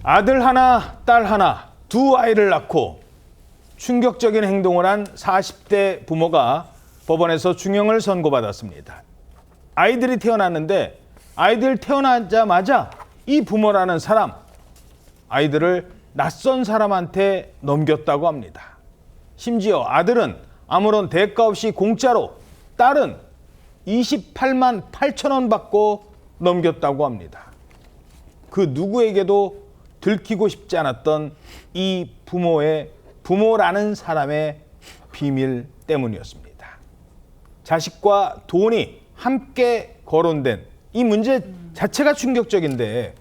아들 하나, 딸 하나, 두 아이를 낳고 충격적인 행동을 한 40대 부모가 법원에서 중형을 선고받았습니다. 아이들이 태어났는데 아이들 태어나자마자 이 부모라는 사람, 아이들을 낯선 사람한테 넘겼다고 합니다. 심지어 아들은 아무런 대가 없이 공짜로, 딸은 28만 8천 원 받고 넘겼다고 합니다. 그 누구에게도 들키고 싶지 않았던 이 부모라는 사람의 비밀 때문이었습니다. 자식과 돈이 함께 거론된 이 문제 자체가 충격적인데,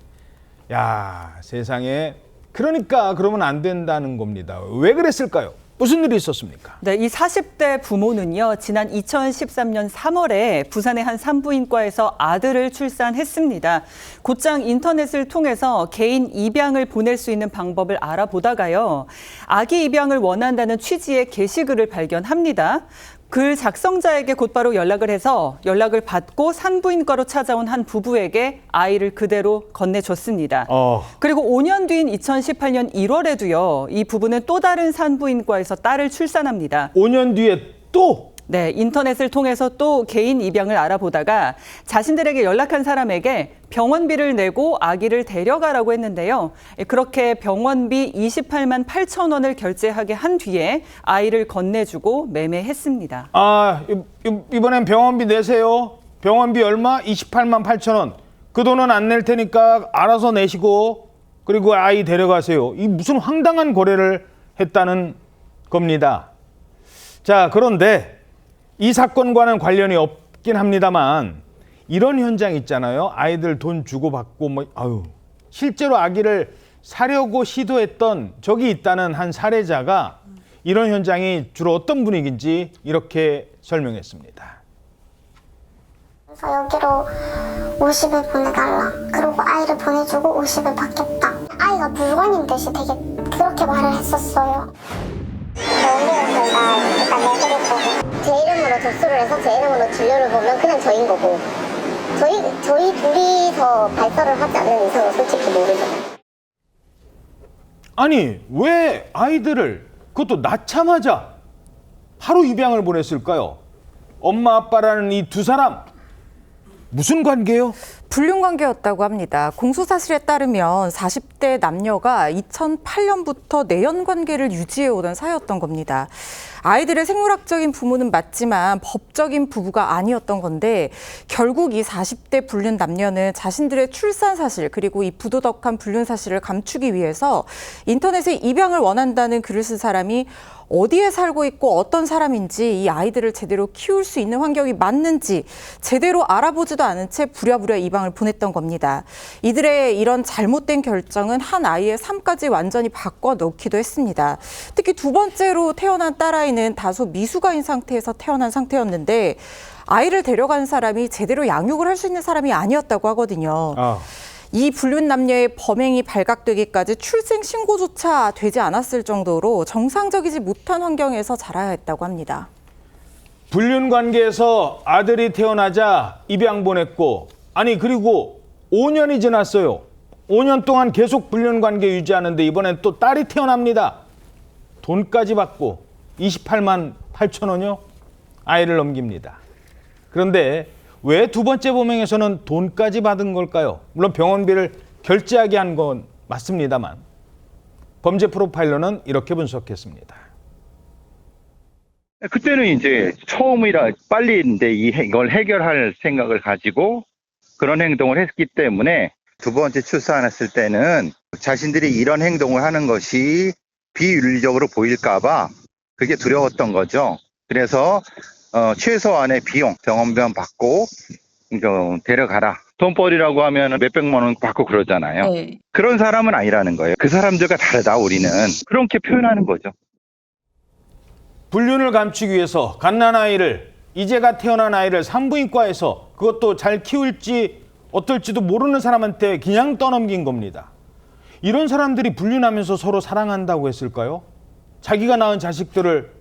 야, 세상에, 그러니까 그러면 안 된다는 겁니다. 왜 그랬을까요? 무슨 일이 있었습니까? 네, 이 40대 부모는요, 지난 2013년 3월에 부산의 한 산부인과에서 아들을 출산했습니다. 곧장 인터넷을 통해서 개인 입양을 보낼 수 있는 방법을 알아보다가요, 아기 입양을 원한다는 취지의 게시글을 발견합니다. 글 작성자에게 곧바로 연락을 해서 연락을 받고 산부인과로 찾아온 한 부부에게 아이를 그대로 건네줬습니다. 그리고 5년 뒤인 2018년 1월에도요. 이 부부는 또 다른 산부인과에서 딸을 출산합니다. 5년 뒤에 또? 네, 인터넷을 통해서 또 개인 입양을 알아보다가 자신들에게 연락한 사람에게 병원비를 내고 아기를 데려가라고 했는데요. 그렇게 병원비 28만 8천 원을 결제하게 한 뒤에 아이를 건네주고 매매했습니다. 아, 이번엔 병원비 내세요. 병원비 얼마? 28만 8천 원. 그 돈은 안 낼 테니까 알아서 내시고 그리고 아이 데려가세요. 이 무슨 황당한 거래를 했다는 겁니다. 자, 그런데 이 사건과는 관련이 없긴 합니다만 이런 현장 있잖아요. 아이들 돈 주고받고 실제로 아기를 사려고 시도했던 적이 있다는 한 사례자가 이런 현장이 주로 어떤 분위기인지 이렇게 설명했습니다. 그래서 여기로 50을 보내달라. 그리고 아이를 보내주고 50을 받겠다. 아이가 물건인 듯이 되게 그렇게 말을 했었어요. 언니가 일단 내드리고 제 이름으로 접수를 해서 제 이름으로 진료를 보면 그냥 저인 거고 저희 둘이서 발설을 하지 않는 이상은 솔직히 모르죠. 아니, 왜 아이들을 그것도 낳자마자 하루 입양을 보냈을까요? 엄마 아빠라는 이 두 사람 무슨 관계요? 불륜 관계였다고 합니다. 공소사실에 따르면 40대 남녀가 2008년부터 내연 관계를 유지해오던 사이였던 겁니다. 아이들의 생물학적인 부모는 맞지만 법적인 부부가 아니었던 건데 결국 이 40대 불륜 남녀는 자신들의 출산 사실 그리고 이 부도덕한 불륜 사실을 감추기 위해서 인터넷에 입양을 원한다는 글을 쓴 사람이 어디에 살고 있고 어떤 사람인지 이 아이들을 제대로 키울 수 있는 환경이 맞는지 제대로 알아보지도 않은 채 부랴부랴 입양을 보냈던 겁니다. 이들의 이런 잘못된 결정은 한 아이의 삶까지 완전히 바꿔놓기도 했습니다. 특히 두 번째로 태어난 딸아이는 다소 미숙아인 상태에서 태어난 상태였는데 아이를 데려간 사람이 제대로 양육을 할 수 있는 사람이 아니었다고 하거든요. 이 불륜 남녀의 범행이 발각되기까지 출생 신고조차 되지 않았을 정도로 정상적이지 못한 환경에서 자라야 했다고 합니다. 불륜 관계에서 아들이 태어나자 입양 보냈고, 아니 그리고 5년이 지났어요. 5년 동안 계속 불륜 관계 유지하는데 이번엔 또 딸이 태어납니다. 돈까지 받고 28만 8천 원이요? 아이를 넘깁니다. 그런데 왜 두 번째 범행에서는 돈까지 받은 걸까요? 물론 병원비를 결제하게 한 건 맞습니다만 범죄 프로파일러는 이렇게 분석했습니다. 그때는 이제 처음이라 빨리 이걸 해결할 생각을 가지고 그런 행동을 했기 때문에 두 번째 출산했을 때는 자신들이 이런 행동을 하는 것이 비윤리적으로 보일까 봐 그게 두려웠던 거죠. 그래서 최소한의 비용, 병원비만 받고 데려가라. 돈벌이라고 하면 몇백만 원 받고 그러잖아요. 네. 그런 사람은 아니라는 거예요. 그 사람들과 다르다 우리는. 그렇게 표현하는 거죠. 불륜을 감추기 위해서 갓난아이를, 이제가 태어난 아이를 산부인과에서 그것도 잘 키울지 어떨지도 모르는 사람한테 그냥 떠넘긴 겁니다. 이런 사람들이 불륜하면서 서로 사랑한다고 했을까요? 자기가 낳은 자식들을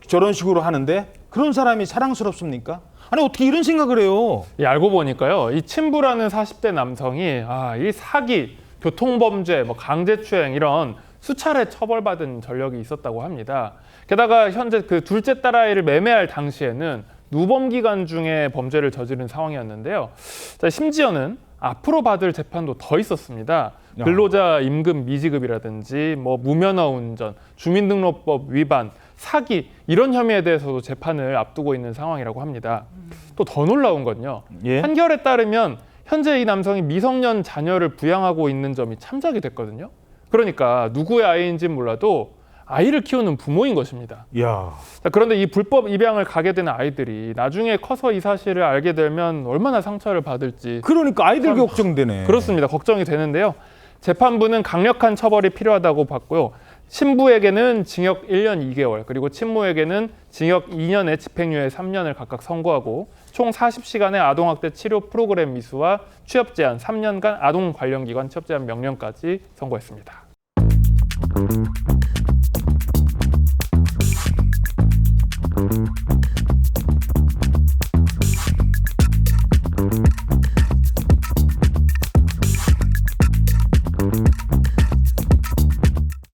저런 식으로 하는데 그런 사람이 사랑스럽습니까? 아니 어떻게 이런 생각을 해요? 알고 보니까요. 이 친부라는 40대 남성이 이 사기, 교통범죄, 강제추행 이런 수차례 처벌받은 전력이 있었다고 합니다. 게다가 현재 그 둘째 딸아이를 매매할 당시에는 누범 기간 중에 범죄를 저지른 상황이었는데요. 자, 심지어는 앞으로 받을 재판도 더 있었습니다. 근로자 임금 미지급이라든지 무면허 운전, 주민등록법 위반, 사기 이런 혐의에 대해서도 재판을 앞두고 있는 상황이라고 합니다. 또 더 놀라운 건요. 예? 판결에 따르면 현재 이 남성이 미성년 자녀를 부양하고 있는 점이 참작이 됐거든요. 그러니까 누구의 아이인지는 몰라도 아이를 키우는 부모인 것입니다. 야. 자, 그런데 이 불법 입양을 가게 되는 아이들이 나중에 커서 이 사실을 알게 되면 얼마나 상처를 받을지 그러니까 아이들 걱정되네. 그렇습니다. 걱정이 되는데요. 재판부는 강력한 처벌이 필요하다고 봤고요. 신부에게는 징역 1년 2개월, 그리고 친모에게는 징역 2년에 집행유예 3년을 각각 선고하고 총 40시간의 아동학대 치료 프로그램 미수와 취업 제한 3년간 아동 관련 기관 취업 제한 명령까지 선고했습니다.